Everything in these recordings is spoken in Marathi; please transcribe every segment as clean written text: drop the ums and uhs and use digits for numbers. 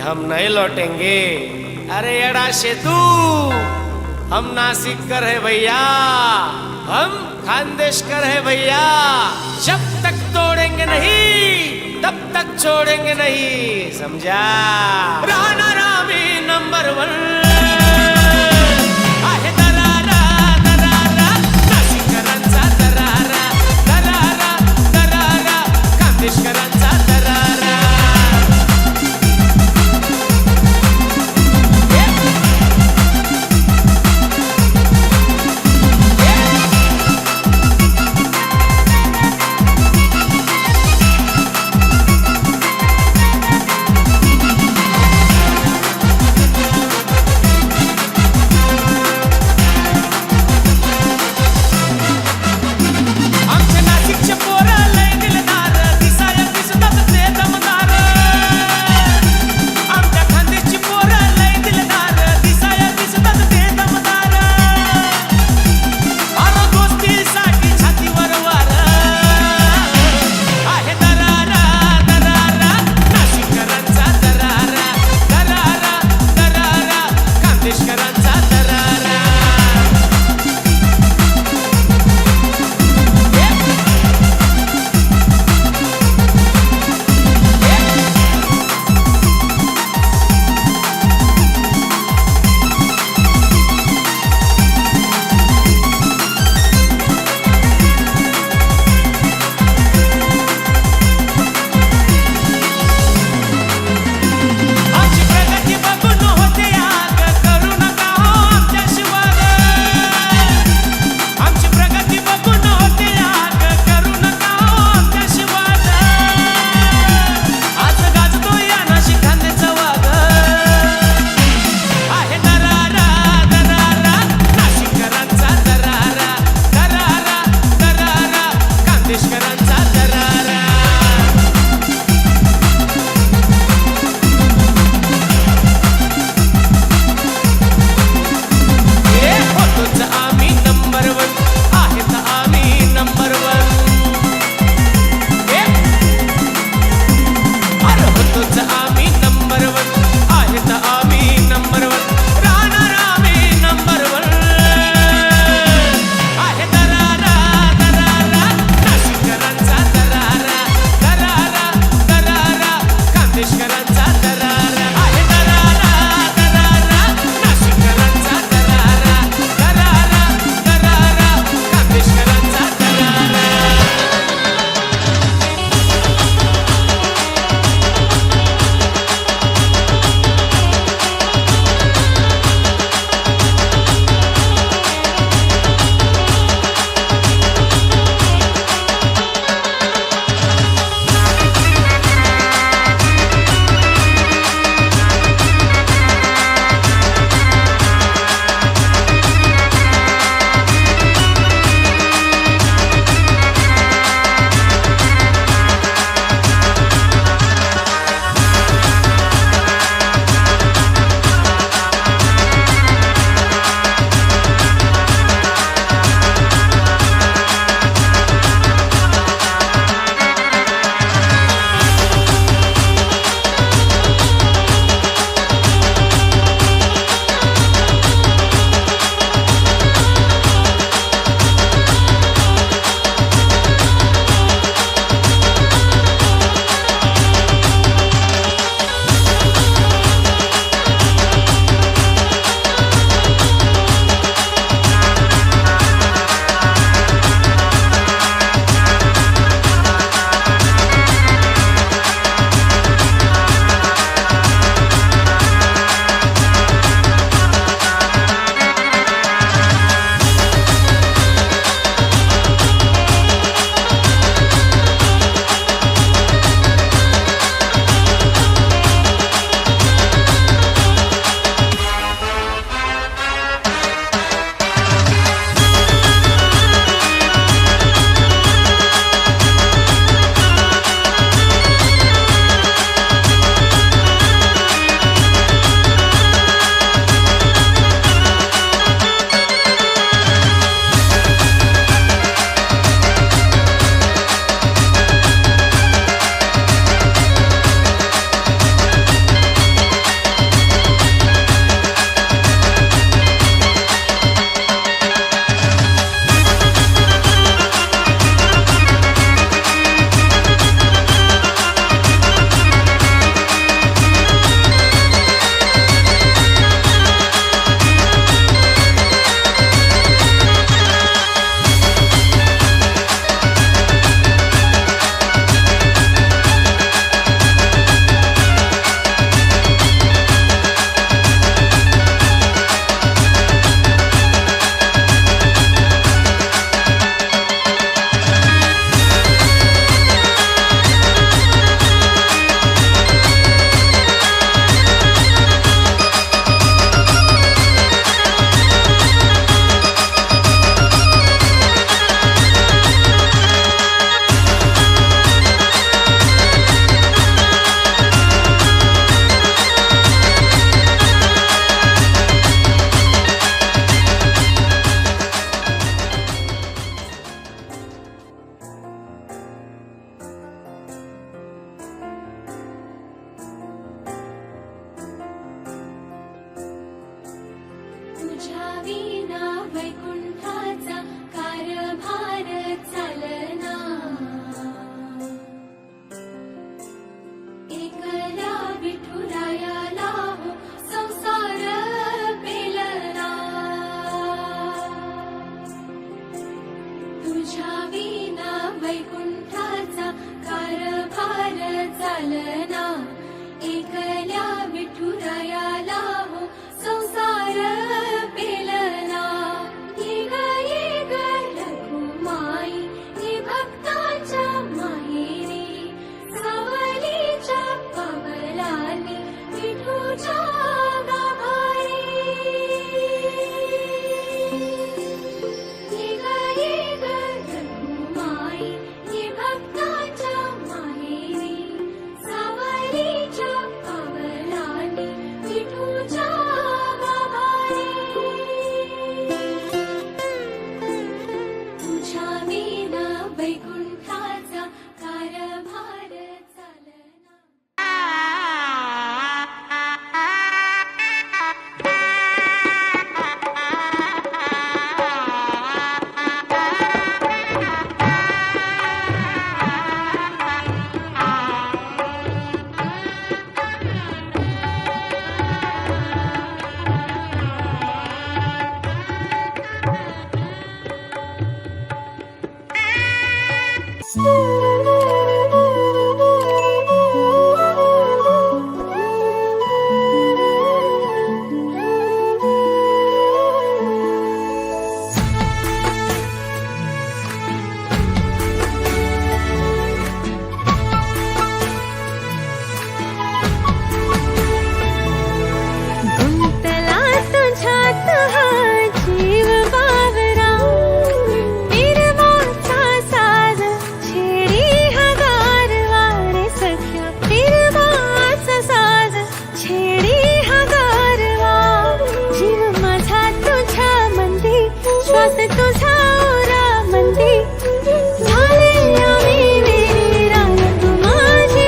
हम नहीं लौटेंगे। अरे एड़ा शेतू, हम नासिक कर है भैया, हम खानदेश कर है भैया। जब तक तोड़ेंगे नहीं तब तक छोड़ेंगे नहीं, समझा? राणा रामी नंबर 1 आहे दरारा दरारा, नाशिकरांचा दरारा दरारा दरारा, खानदेशकरांचा दरारा। विना वैकुंठाचा कारभार चालना एकल्या विठुरायाला हो संसार पेलना तुझ्या विना वैकुंठाचा कारभार चालना एकल्या विठुरायाला हो संसार पेलना ये ग रघुमाई हे भक्ताच्या माहेरी सावलीच्या पवलाने विठूच्या गाभारी ये ग रघुमाई हे भक्ताच्या माहेरी सावलीच्या पवलाने विठूच्या गाभारी तुझ्या विना वैकुंठाचा कारभार चालना गुंतला तुझ्यात हा जीव बावरा निर्माचा साज छेडी हा गारवा रे सख्या निर्माचा साज छेडी हा गारवा जीव माझा तुझ्या मंदी श्वास तुझा ओरा मंदी झाले आम्ही वेरान तू माझी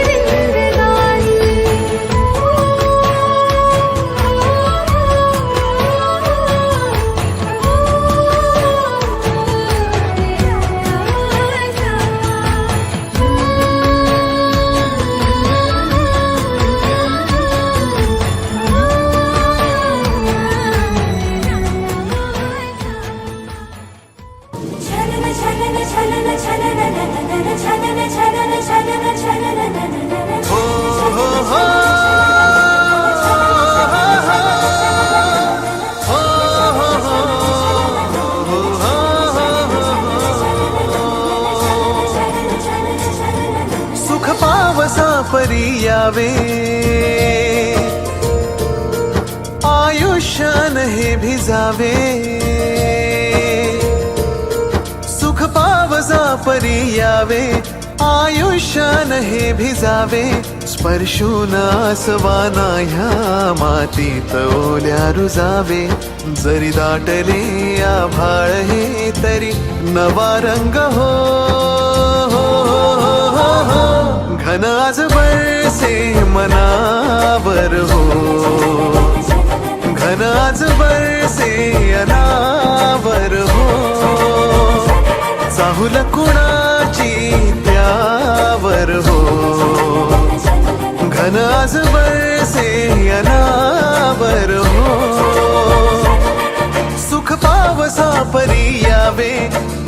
सुख पावसा परी यावे आयुष्यान हे भिजावे सुख पावसा परी यावे आयुष्यान हे भिजावे स्पर्शून आसवाना ह्या मातीत ओल्या रुजावे जरी दाटले आभाळ हे तरी नवा रंग हो घन आज बरसे मनावर हो घन आज बरसे अनावर हो चाहुल कुणाची त्यावर हो घन आज बरसे अनावर हो सुख पावसा परी यावे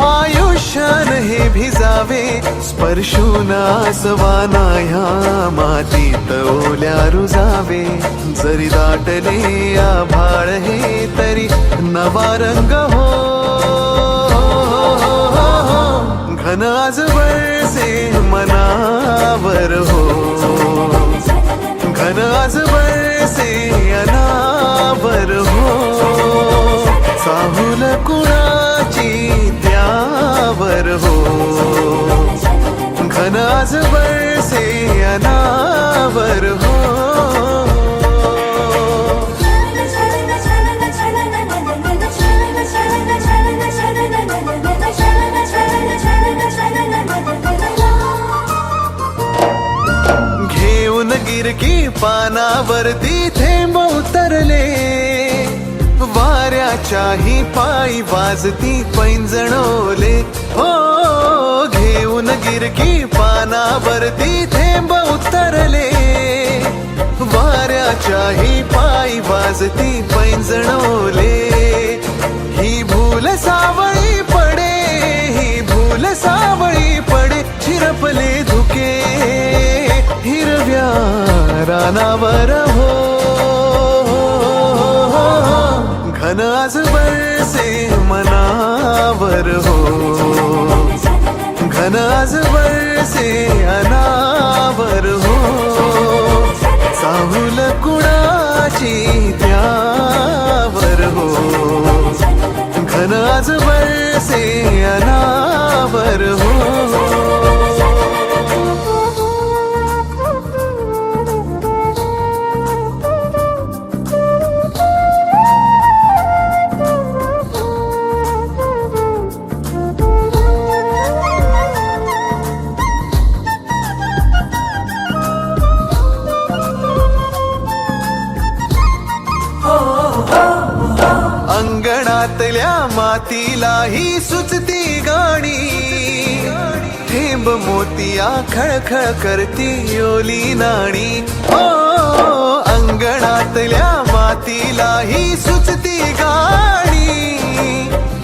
आयुष्यान हे भिजावे स्पर्शून आसवाना ह्या मातीत ओल्या रुजावे जरी दाटले आभाळ हे तरी नवा रंग हो घन आज बरसे मनावर हो घन आज बरसे अनावर हो चाहुल कुणाची त्यावर हो घन आज बरसे अनावर हो घेऊन गिरकी पानावरती थेंब उतरले वाऱ्याच्या वाऱ्याच्याही पायी वाजती पैंजणोले हो. घेऊन गिरकी पानावरती थेंब उतरले, वाऱ्याच्याही पायी वाजती पैंजणोले. ही भूल सावळी पडे, ही भूल सावळी पडे, झिरपले धुके हिरव्या रानावर हो. घन आज बरसे मनावर हो, घन आज बरसे अनावर हो. चाहुल कुणाची त्यावर हो, घन आज बरसे अनावर हो. अंगणातल्या मातीलाही सुचती गाणी, थेंब मोतिया खळखळ करती ओली नाणी हो. अंगणातल्या मातीलाही सुचती गाणी,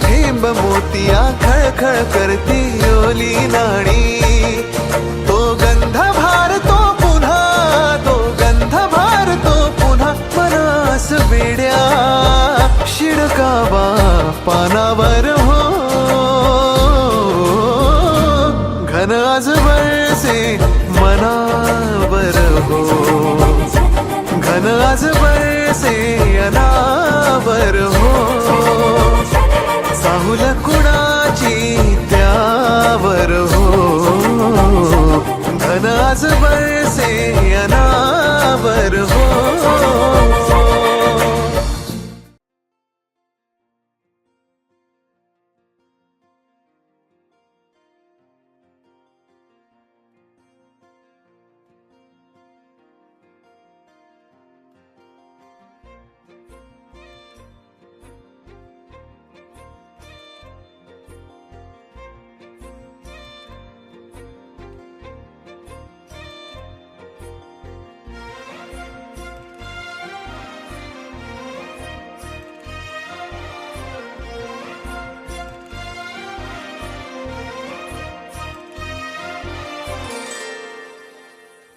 थेंब मोतिया खळखळ करती ओली नाणी. तो गंध भारतो पुन्हा, तो गंध भारतो पुन्हा, मनास वेड्या शिडकावा पानावर हो. घन आज बरसे मनावर हो, घन आज बरसे अनावर हो. चाहुल कुणाची त्यावर हो, घन आज बरसे अनावर हो.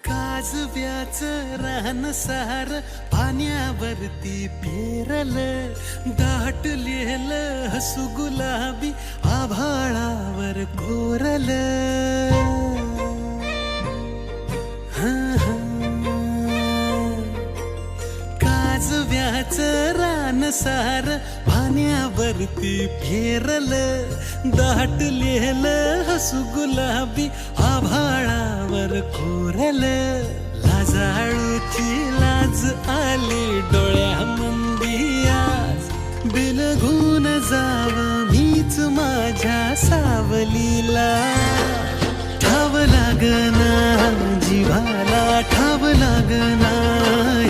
काजव्याचं रान सार पाण्यावरती पेरल, दाटलेलं हसू गुलाबी आभाळावर कोरल. काजव्याचं रान सार पाण्यावरती पेरल, दाटलेलं हसू गुलाबी आभाळावर कोरल. लाजाळूची लाज आली डोळ्यामंदी आज, बिलगून जाव मीच माझ्या सावलीला. ठाव लागना जीवाला, ठाव लागना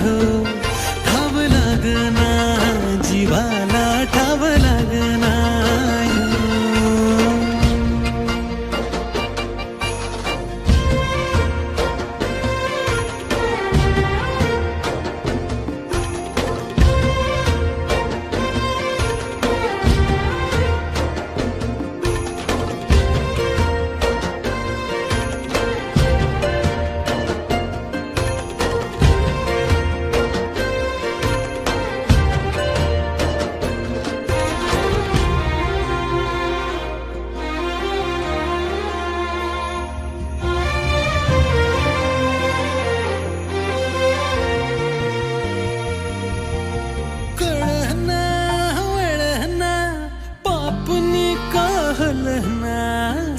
हो, ठाव लागना जीवाला, ठाव लागना.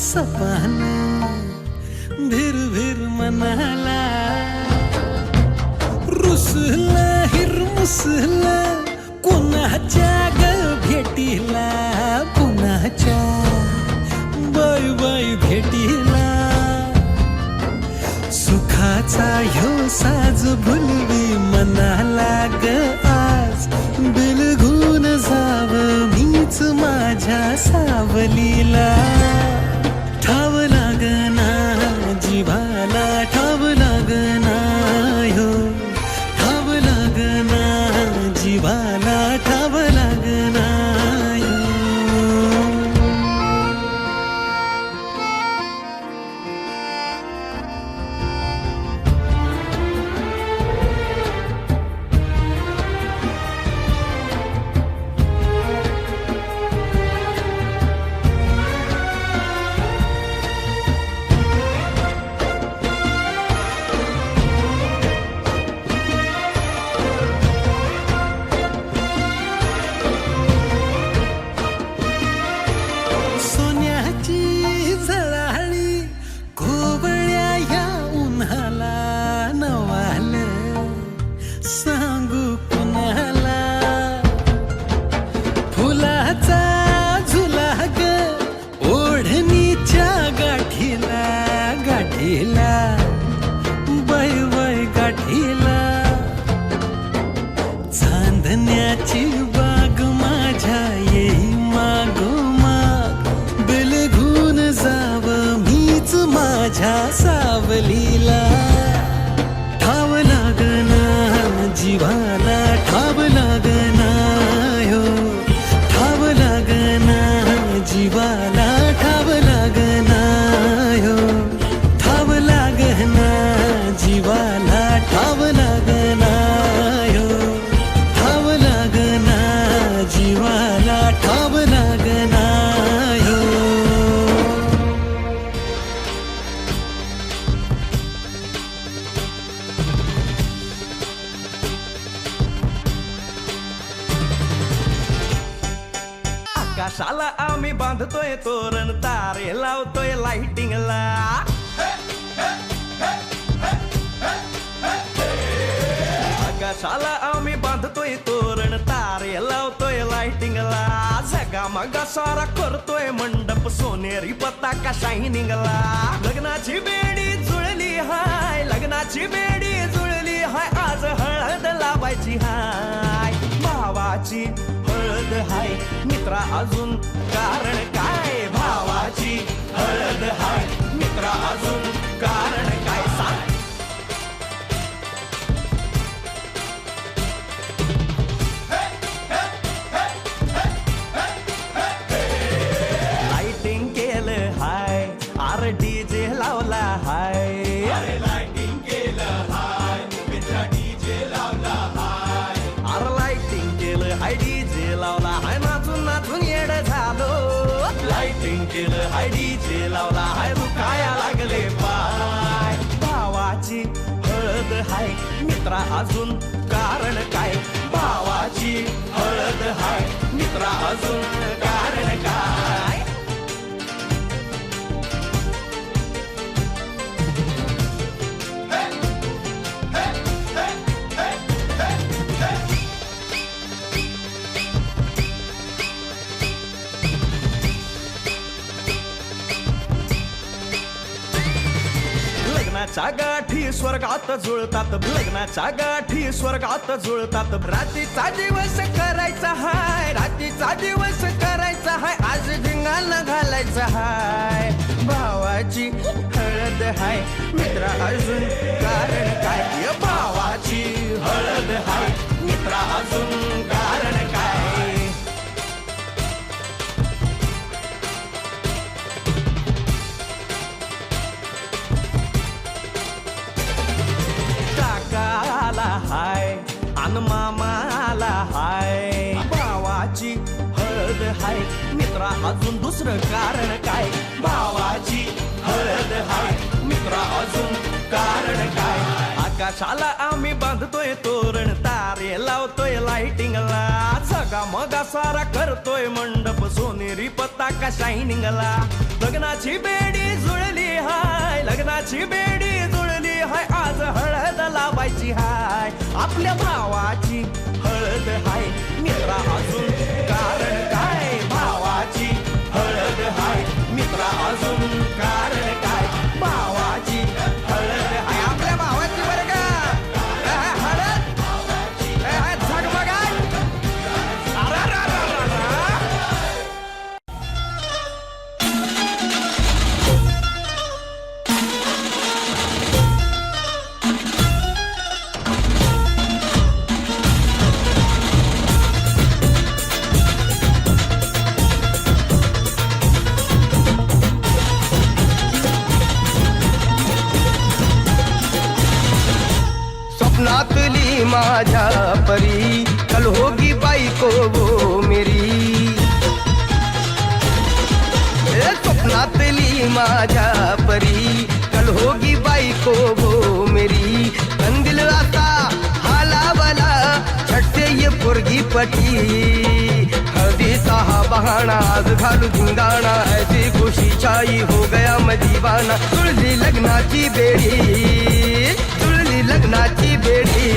सपान भिर भिर मनाला, रुसला हिरमुसला कोणाच्या ग भेटीला, कोणाच्या बाय बाय भेटीला. सुखाचा ह्यो साज भुलवी मनाला ग आज, बिलगून जाव जीवाला ठाव लागना सोन्याची झळाळी कोवळ्या या उन्हाला नवाल सांगू कुणाला फुलाचा झुला ग ओढणीच्या गाठीला गाठीला वय वय गाठीला चांदण्याची बाग माझ्या येई मागोमाग बिलगून जाव मीच माझ्या सावलीला ठाव लागना जीवाला ठाव लागना हो ठाव लागना जीवाला ठाव लागना हो ठाव लागना जीवाला ठाव लागना हो ठाव लागना जीवाला ठाव लागना हो आकाशाला आम्ही बांधतोय तोरण तारे लावतोय लाइटिंगला आकाशाला आम्ही बांधतोय तोरण तारे लावतोय लाइटिंगला जगा मगा सारा करतोय मंडप सोनेरी पताका शायनिंगला लग्नाची बेडी जुळली हाय लग्नाची बेडी जुळली हाय आज हळद लावायची हाय भावाची हळद हाय मित्रा अजून कारण काय भावाची हळद हाय मित्रा अजून कारण काय सांग लाइटिंग केलं हाय आर डीजे लावला हाय लाइटिंग केलं हाय डीजे लावला हाय अरे लाइटिंग केलं हाय डीजे लावला हाय नाचून नाचून येड झालो लाइटिंग केलं हाय डीजे लावला हाय दुखाया लागले पाय भावाची हळद हाय मित्रा अजून कारण काय भावाची हळद हाय मित्रा अजून कारण काय लग्नाच्या गाठी स्वर्गात जुळतात लग्नाच्या गाठी स्वर्गात जुळतात रात्रीचा दिवस करायचा हाय रात्रीचा दिवस करायचा हाय आज धिंगाणा घालायचा हाय भावाची हळद हाय मित्रा अजून कारण काय भावाची हळद हाय मित्रा अजून कारण काय काकाला हाय अन मामाला हाय भावाची हळद हाय मित्रा अजून दुसरं कारण काय भावाची हळद हाय मित्रा अजून कारण काय आकाशाला आम्ही बांधतोय तोरण तारे लावतोय लाइटिंगला सगा मगा सारा करतोय मंडप सोनेरी पताका शायनिंगला लग्नाची बेडी जुळली हाय लग्नाची बेडी जुळली हाय आज हळद लावायची हाय आपल्या भावाची हळद हाय मित्रा अजून कारण काय भावाची हळद हाय मित्रा अजून कारण काय भावाची हळद हाय आपल्या भावाची बरं का हळद झगमगाट बायको वो मेरी, स्वप्नातली माझ्या परी, कल होगी बायको वो मेरी. कंदील असा हालावला छटते ये पोरगी पटी, हळदीचा हा बहाणा आज घालू धिंगाणा, ऐसी खुशी छाई हो गया मैं दीवाना. जुळली लग्नाची बेडी, जुळली लग्नाची बेडी,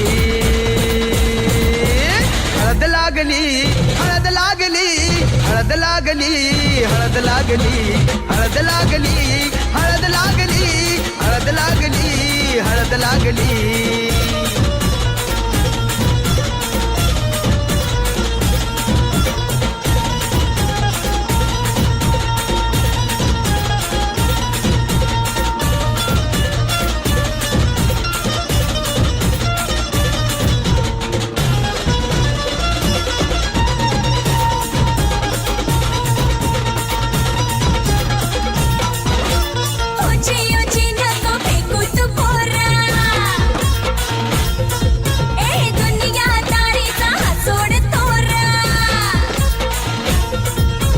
हळद लागली, हळद लागली, हळद लागली, हळद लागली, हळद लागली, हळद लागली, हळद लागली, हळद लागली. ऊंची ऊंची नको फेकू तू पोरा, ए दुनिया दारीचा हा सोड तोरा.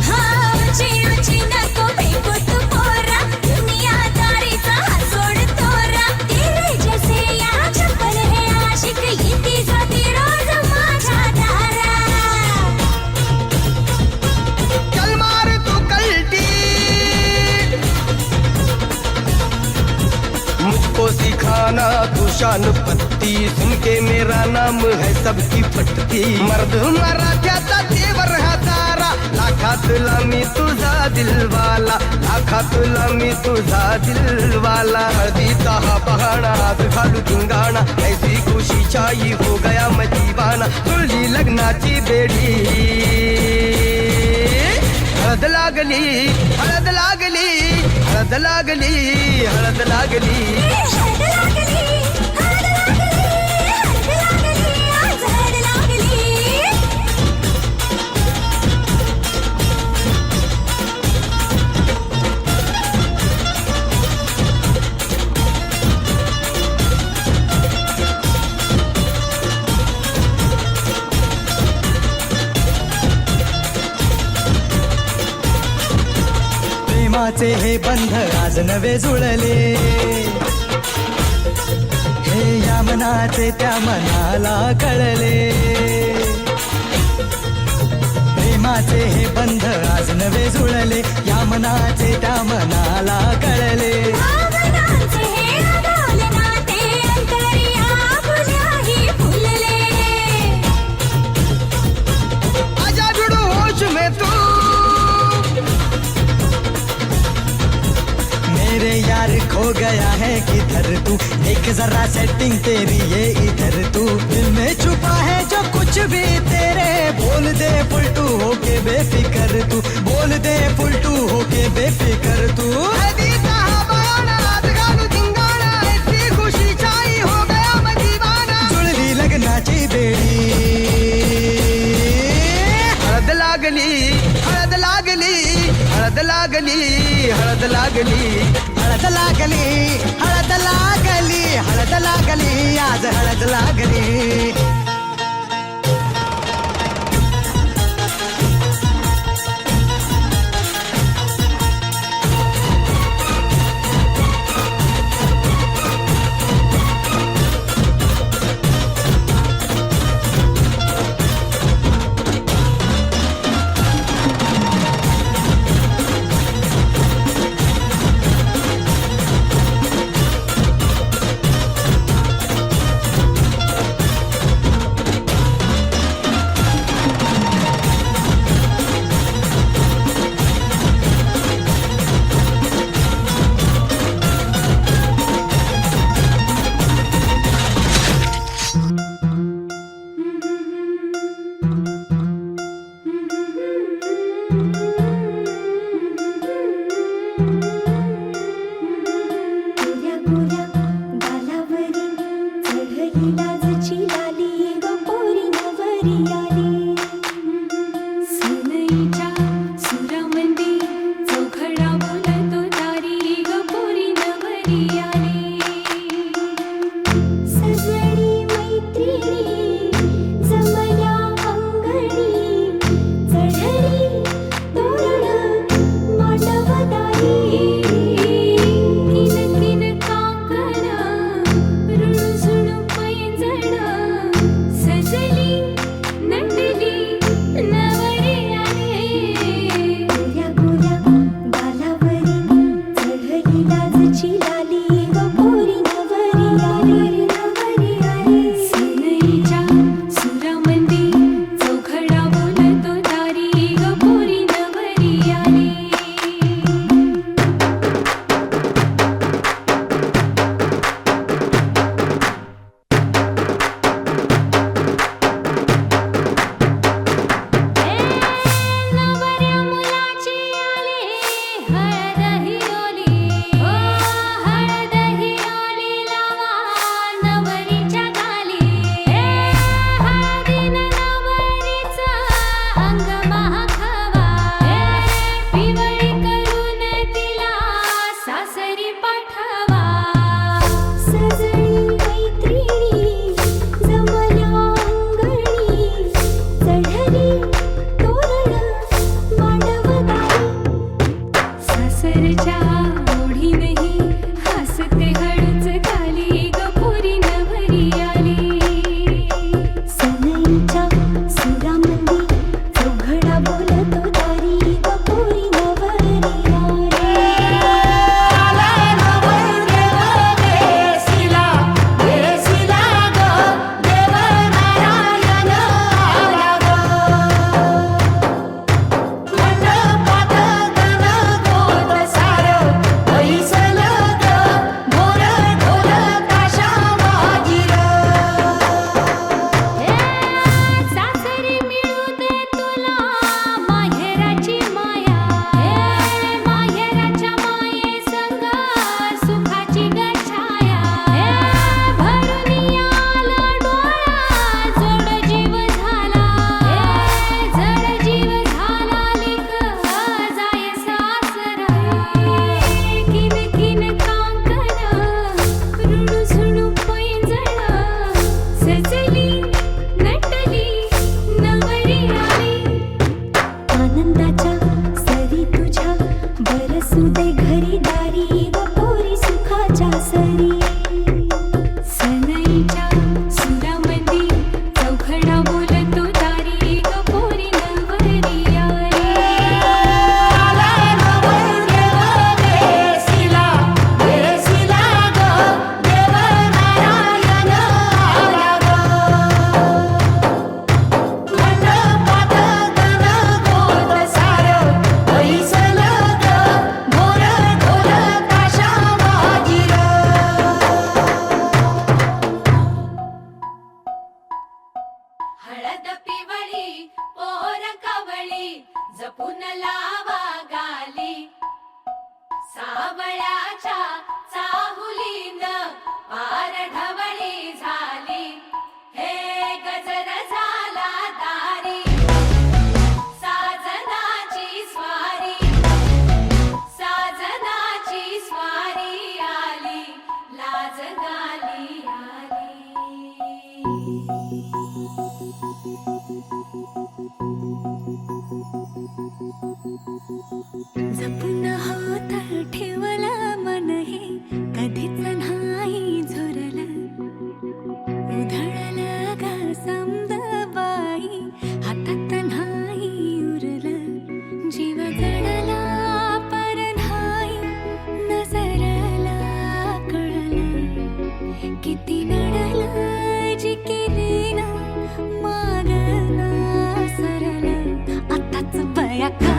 हा ऊंची ऊंची नको फेकू तू पोरा, दुनिया दारीचा हा सोड तोरा. तेरे जैसे या चप्पल है आशिक, येती जाती रोज माझ्या दारा. चल मार तू कल्टी, मुझको सिखाना तू शान पत्ती, सुन के मेरा नाम है सबकी फटती. मर्द मराठ्याचा देवर हा तारा, लाखातला मी तुझा दिलवाला, लाखातला मी तुझा दिलवाला. हळदीचा हा बहाणा आज घालू धिंगाणा, ऐसी खुशी छाई हो गया मैं दीवाना. जुळली लग्नाची बेडी, हळद लागली, हळद लागली, हळद लागली, हळद लागली. हळद लागली, हळद लागली, हळद लागली, आज हळद लागली. प्रेमाचे हे बंध आज नवे जुळले, हे या मनाचे त्या मनाला कळले. प्रेमाचे हे बंध आज नवे जुळले, या मनाचे त्या मनाला कळले. भावनांचे हे अडवले नाते, अंतरिया फुल्याही फुलले. आजा जुडू होश में तू, मेरे यार खो गया है किधर तू, एक जरा सेटिंग तेरी ये इधर तू. दिल में छुपा है जो कुछ भी तेरे, बोल दे फुलटू होके बेफिकर तू, बोल दे फुलटू होके बेफिकर तू. हळदीचा हा बहाणा आज घालू धिंगाणा, ऐसी खुशी छाई हो गया मैं दीवाना. जुळली लग्नाची बेडी, हळद लागली, हळद लागली, हळद लागली, हळद लागली. हळद लागली, हळद लागली, हळद लागली, आज हळद लागली. जपून लावा गाली सावळ्याच्या चाहुलीन पार ढवळी झाली हे गजर झाला दारी साजनाची स्वारी आली लाज गाली आली जपून होत ठेवला मन हे कधीच नाही झुरलं उधळलं ग समद बाई हातात नाही उरलं जीव जडला पर नाही नजरला कळलं किती नडलं जिकिरीन मागना सरलं आताच बया का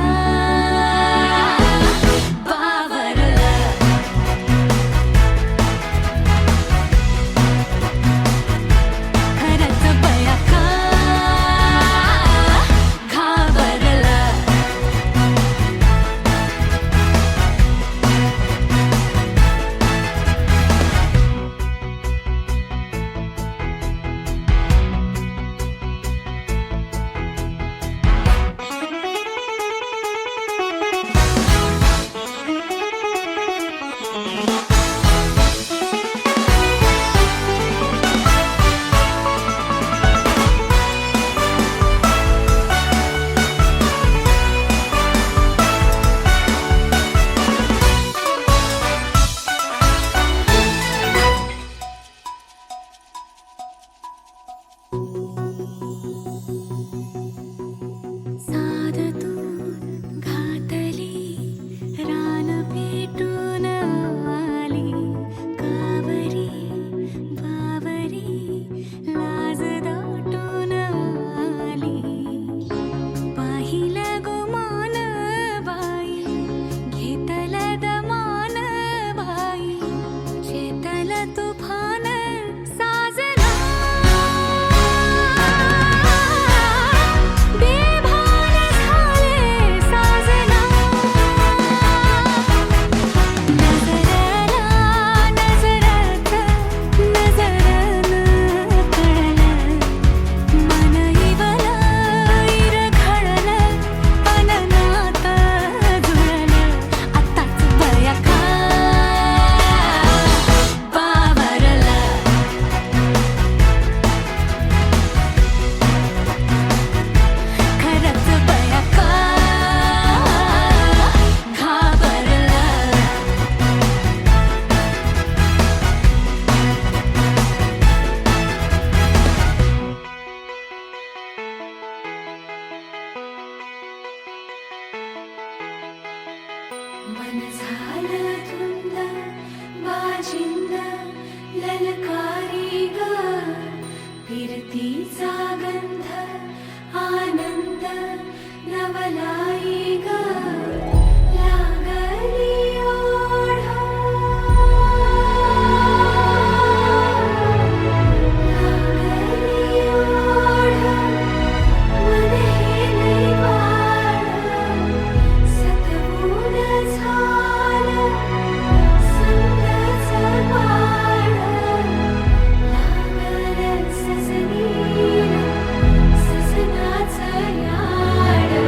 मन झालं धुंद बाजिंद ललकारी ग फिरतीचा गंध आनंद नवलाई ग लागली ओढ लागली ओढ मन हे निवाड सतबून झालं संगच पाड लागलं सजनीला सजनाचं याड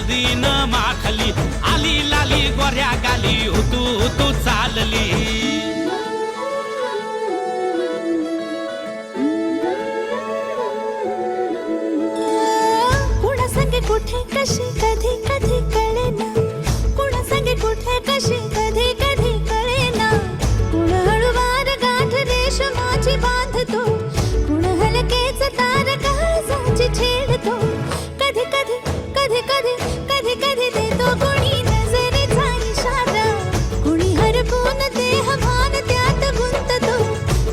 हल्दीन माखली आली लाली गोऱ्या गाली तू चालली कुणा संगे कुठे कशी कधी कधी कळेना कुणा संगे कुठे कशी कधी कधी कळेना कुण हळूवार गाठ रेशमाची बांधतो कुण हलकेच तार काळजाची छेडतो कधी कधी कधी कधी कधी कधी देतो कुणी नजरेचा इशारा कुणी हरपून देह भान त्यात गुंततो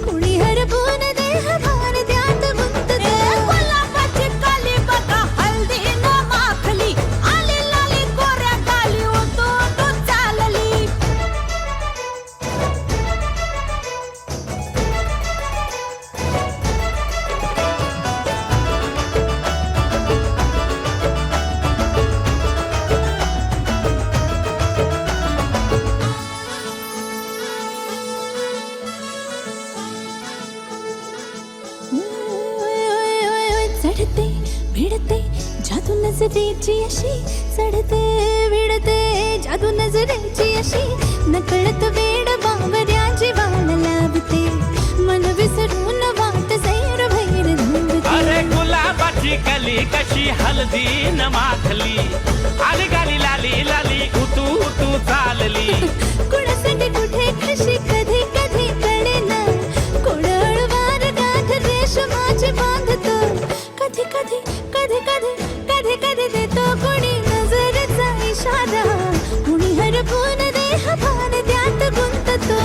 कुणी हरपून देह भान त्यात गुंततो गुलाबाची काली बघा हल्दी न माखली आली लाली गोऱ्या गाली तू चालली चढते भिडते जादू नजरेची अशी चढते विडते जादू नजरेची अशी नकळत वेड बावऱ्याची वाण लावते मन विसरून वाट सैर भैर धुंदते अरे गुलाबाची कली कशी हल्दीन माखली आली गाली लाली लाली तू चालली कुणासाठी कुठे कशी कधी कधी कळेना कोण हळूवार गाठ रेशमाची बांधतो कधी कधी कधी कधी कधी कधी देतो कोणी नजरेचा इशारा कुणी हरपून देह भान त्यात गुंततो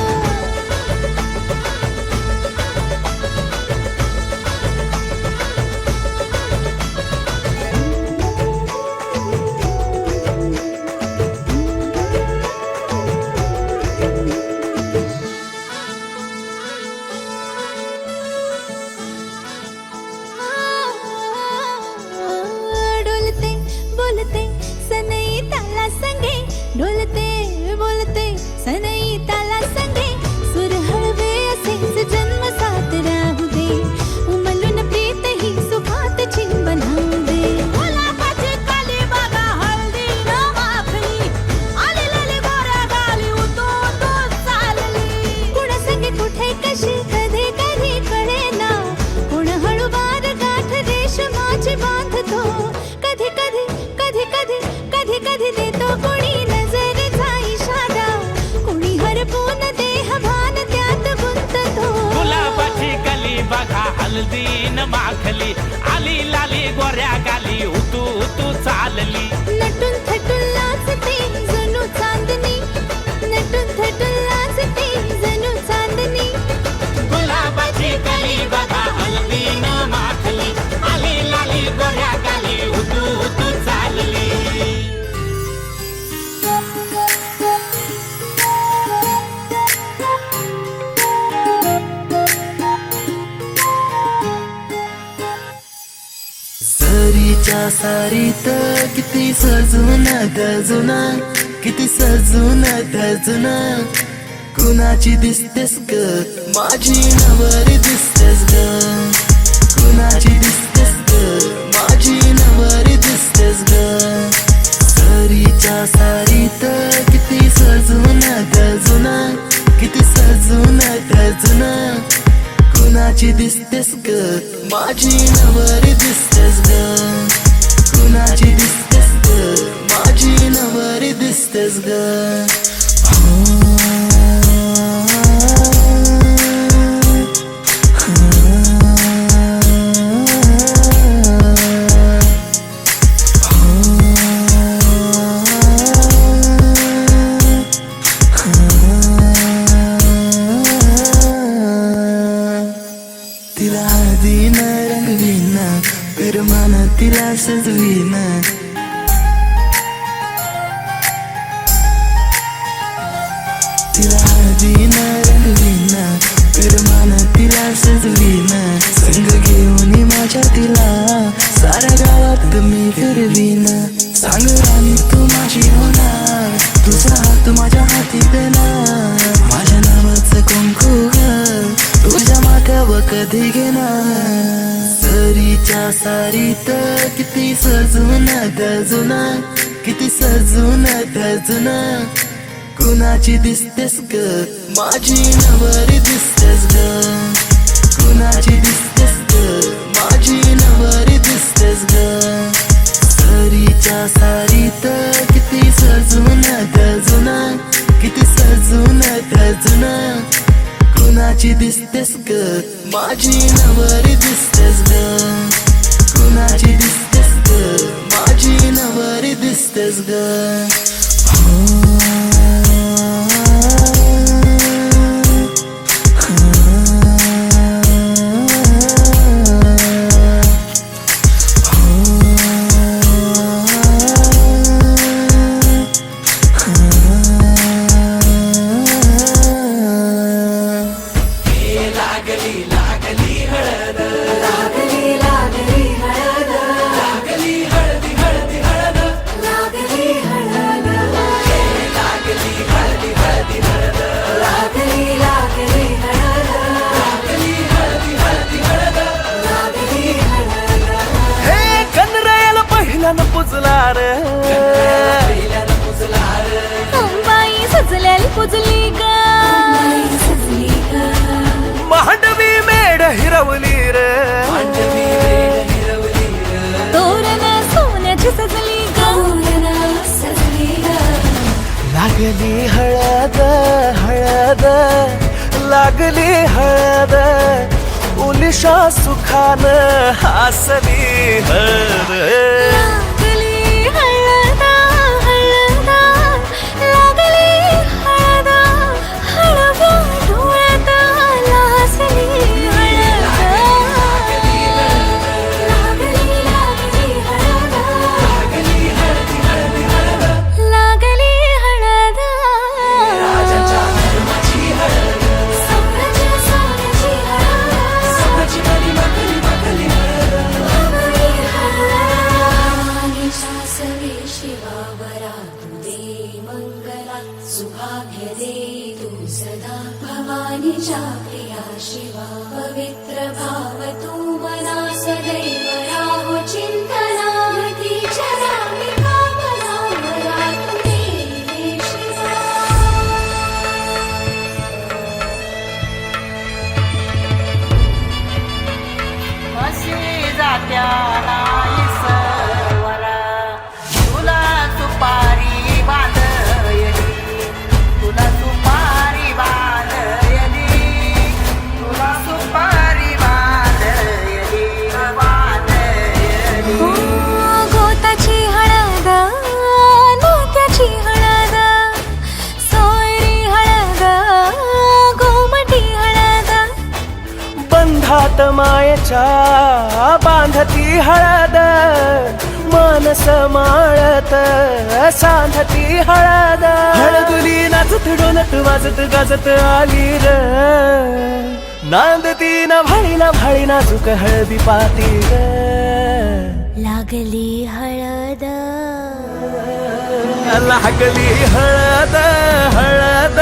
डोलते बोलते सनई ताला संगे डोलते बोलते सनई ताला संगे सुर हळवे असेच जन्म साथ राहू दे उमलून प्रीत ही सुखात बनवू दे गुलाबाची काली बघा हल्दी न माखली आली लाली गोऱ्या गाली तू चालली कुणा संगे कुठे कशी कधी कधी कळेना कुण हळूवार गाठ रेशमाची बांधतो कधी कधी कधी कधी कधी कधी देतो कोणी नजरेचा इशारा कोणी हरपून देह भान त्यात गुंततो गुलाबाची कली बघा हल्दीन माखली आली लाली गोऱ्या गाली तू चालली नटून थटून लाजते जणू चांदणी नटून थटून लाजते जणू चांदणी गुलाबाची कली बघा हल्दीन माखली आली लाली गोऱ्या गाली तू चालली सरीच्या सारीत किती सजून गजुना किती सजून गजुना कुणाची दिसतेस ग माझी नवरी दिसतेस ग कुणाची दिसतेस ग माझी नवरी दिसतेस ग सरीच्या सारीत किती सजून गजुना किती सजून गजुना कुणाची दिसतेस ग माझी नवरी दिसतेस ग कुणाची दिसतेस ग माझी नवरी दिसतेस ग तिला हळदीन रंगवीन करमान तिला सजवीन तिला हळदीन रंगवीन करमान तिला सजवीन संग घेऊन माझ्या तिला साऱ्या गावात मी फिरवीन सांग राणी तू माझी होणार तुझा हात माझ्या हाती देणार माझ्या नावाचं कुंकू तुझ्या माथ्यावर कधी घेणार सरीच्या सारीत किती सजून गजुना, किती सजून गजुना. कुणाची दिसतेस ग माझी नवरी दिसतेस ग, कुणाची दिसतेस ग माझी नवरी दिसतेस ग. सरीच्या सारीत किती सजून गजुना, किती सजून गजुना. कुणाची दिसतेस ग माझी नवरी दिसतेस ग, कुणाची दिसतेस ग माझी नवरी दिसतेस ग. पुजला रे बाई सजल्याली पुजली ग, मांडवी मेढ हिरवली रे, तोरण सोन्याची सजली ग, लागली हळद हळद, लागली हळद. उलिशा सुखान हसली हळद, लागली हळद हळद, लागली हळद, हळव्या डोळ्यात लाजली हळद. लागली लागली हळद, लागली हळद. सोन्याच्या सोन्याची सवे शिवावरा तू दे मंगला, सुभाग्य दे तू सदा. भवानीच्या प्रिया शिवा पवित्र भाव तू मना, सदैव राहो चिंतना. मतीच्या रामी कामना मला तू दे शिवा. अशी जात्या नाही सवरा, तुला सुपारी बांधयली, तुला सुपारी बांधयली, तुला सुपारी बांधयली, बांधयली. गोताची हळद, नात्याची हळद, सोयरी हळद, गोमटी हळद. बंधात मायेच्या बांधती हळद, मानस माळत सांधती हळद. हळदुली नाचत डोलत वाजत गाजत आली र, नांदती न भाळी नाजूक हळदी पाती ग. लागली हळद, लागली हळद हळद,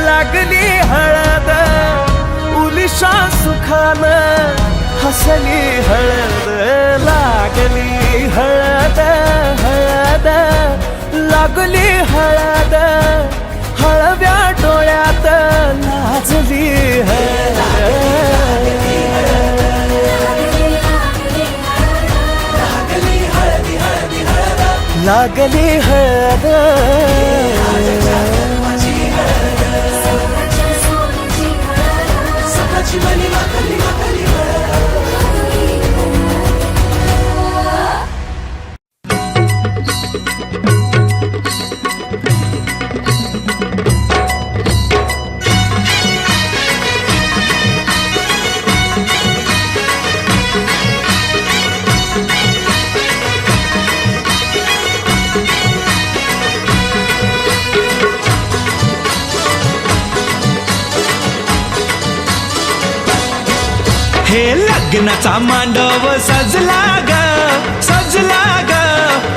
लागली हळद. उलिशा सुखान हसली हळद, लागली हळद हळद, लागली हळद. हळव्या डोळ्यात लाजली हळद, लागली हळद. हे लग्नाचा मांडव सजला ग, सजला ग.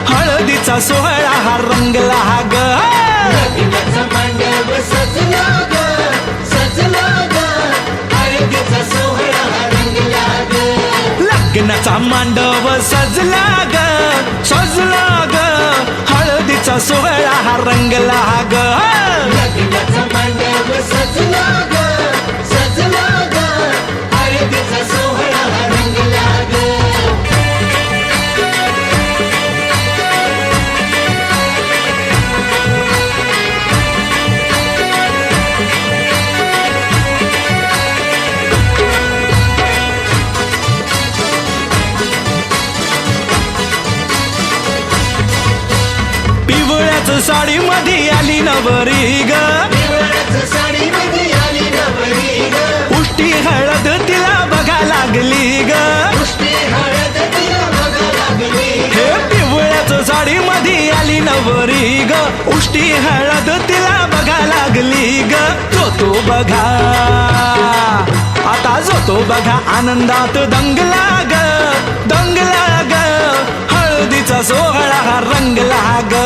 हळदीचा सोहळा हा रंगला ग, लग्नाचा मांडव सजला ग, सजला ग. हळदीचा सोहळा हा रंगला ग. लग्नाचा सजला ग सजला ग हळदीचा सोहळा हा रंगला ग लग्नाचा मांडव सजला ग सजला ग हळदीचा सोहळा हा रंगला ग पिवळ्याच साडी मध्ये आली नवरी ग साडीमध्ये आली नवरी ग उष्टी हळद तिला बघा लागली ग पुष्टी हळद तिला बघा लागली हे पिवळ्याच साडी मध्ये आली नवरी ग उष्टी हळद तिला बघा लागली ग जो बघा आता जो बघा आनंदात दंगला ग दंगला ग हळदीचा सोहळा हा रंगला ग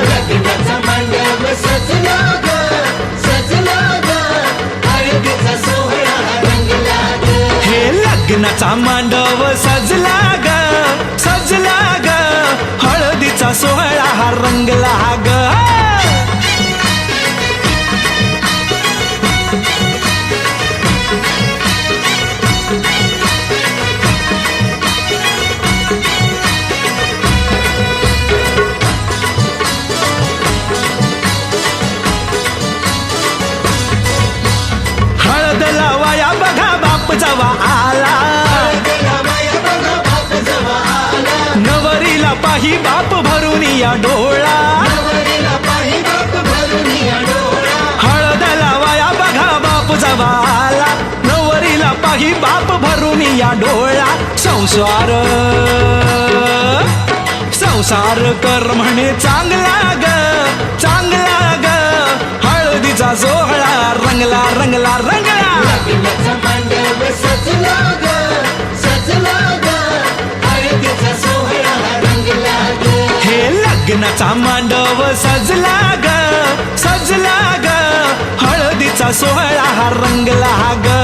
लग्नाचा मांडव सजला ग सजला ग हळदीचा सोहळा हा रंगला ग हे लग्नाचा मांडव सजला ग सजला ग हळदीचा सोहळा हा रंगला ग हळद लावाया बघा बाप जवा आला नवरीला पाही बाप भरून या डोळा हळद लावाया बघा बाप जवा आला नवरीला पाही बाप भरून या डोळा संसार संसार कर म्हणे चांगला ग चांगला ग हळदीचा सोहळा रंगला रंगला रंगला लग्नाचा मांडव सजला ग सजला ग हळदीचा सोहळा हा रंगला ग हे लग्नाचा मांडव सजला ग सजला ग हळदीचा सोहळा हा रंगला ग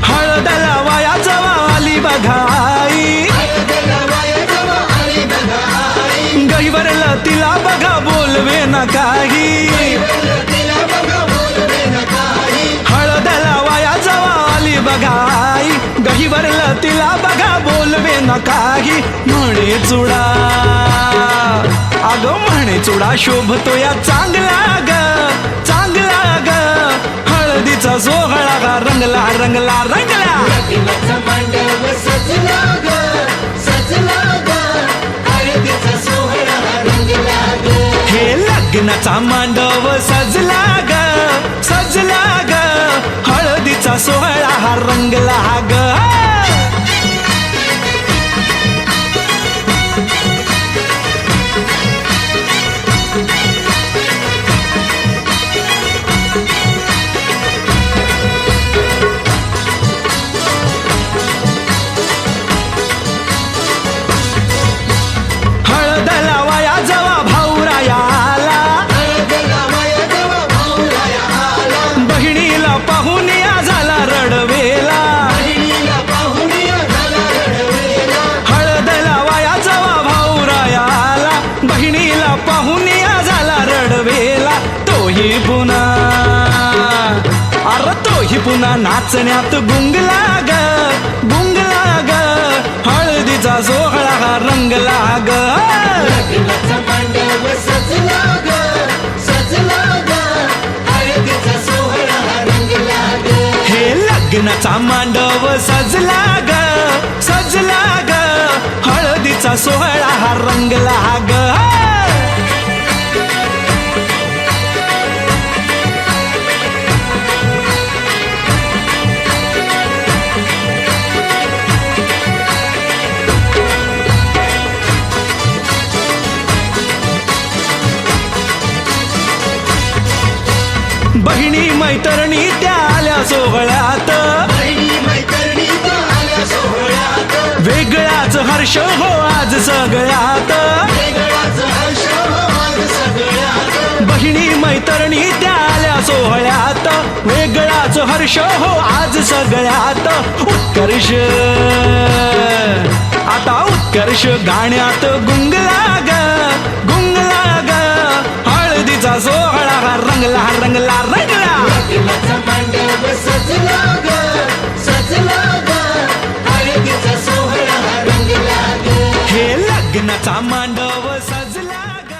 हळद लावाया जवा आली बघाई गहीवरलं तिला बघा बोलवे न काही हळद लावाया जवा आली बघाई गहीवरलं तिला बघा बोलवे न काही म्हणे चुडा अगं म्हणे चुडा शोभतो या चांगला ग चांगला ग हळदीचा सोहळा गा रंगला रंगला रंगला लग्नाचा मांडव सजला ग सजला ग हळदीचा सोहळा हा रंगला ग हे लग्नाचा मांडव सजला ग सजला ग हळदीचा सोहळा हा रंगला ग हळद लावाया जवा भाऊराया आला बहिणीला पाहून या झाला रडवेला हळद लावाया जवा भाऊराया आला बहिणीला पाहून या झाला रडवेला तोही पुन्हा अरे तोही पुन्हा नाचण्यात गुंगला ग गुंगला ग हळदीचा सोहळा हा रंगला ग लग्नाचा मांडव सजला ग सजला ग हळदीचा सोहळा हा रंगला ग हे लग्नाचा मांडव सजला ग सजला ग हळदीचा सोहळा हा रंगला ग बहिणी मैत्रिणी त्या आल्या सोहळ्यात बहिणी हर्ष हो आज सगळ्यात, बहिणी मैत्रिणी त्या आल्या सोहळ्यात, वेगळाच हर्ष हो आज सगळ्यात. उत्कर्ष आता उत्कर्ष गाण्यात गुंगला ग गुंगला ग, हळदीचा सोहळा हा रंगला रंगला रंगला. हे लग्नाचा मांडव सजला ग.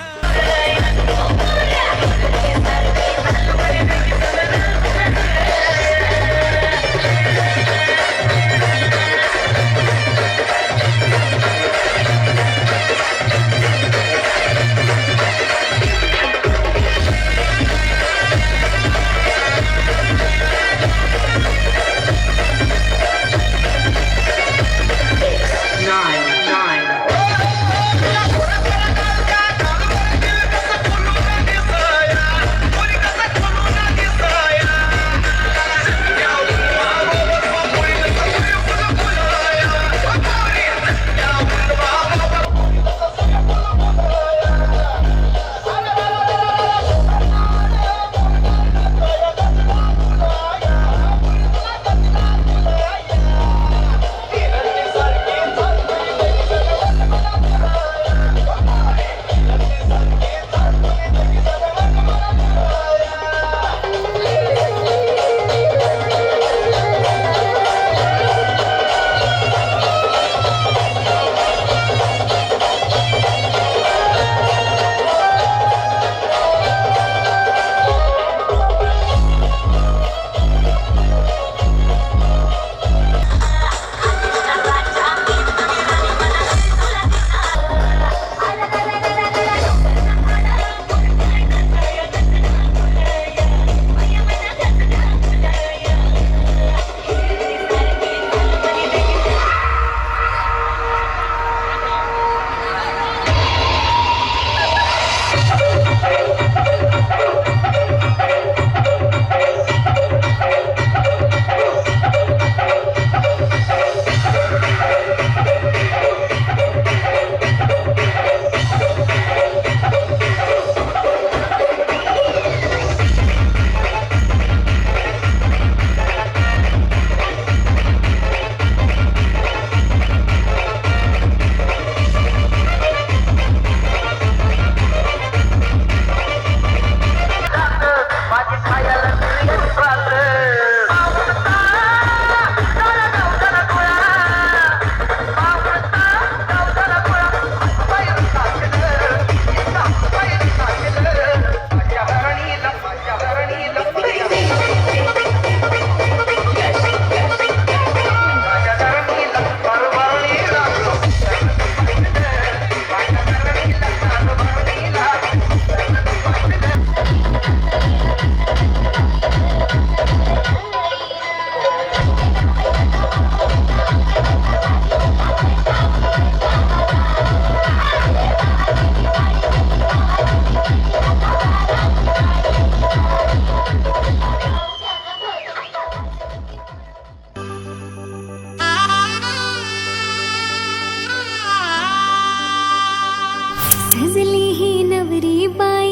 सजली ही नवरी बाई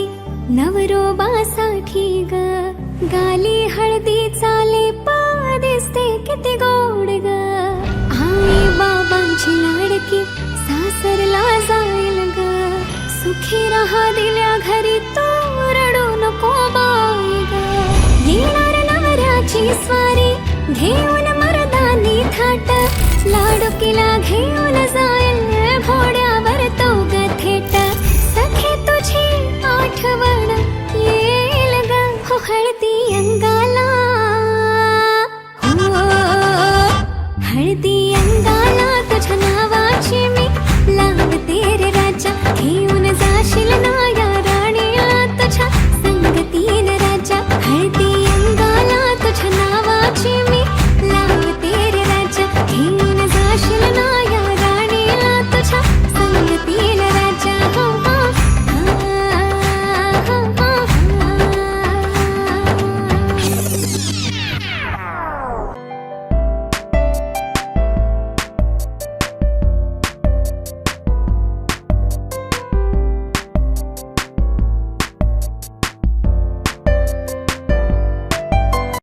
नवरोबासाठी ग, गाली हळदी चाले पा दिसते किती गोड ग. आई बाबांची लाडकी सासरला जाईल ग, सुखी राहा दिल्या घरी तो रडू नको बाई ग. येणार नवऱ्याची स्वारी घेऊन मर्दानी थाट, लाडकीला घेऊन जाय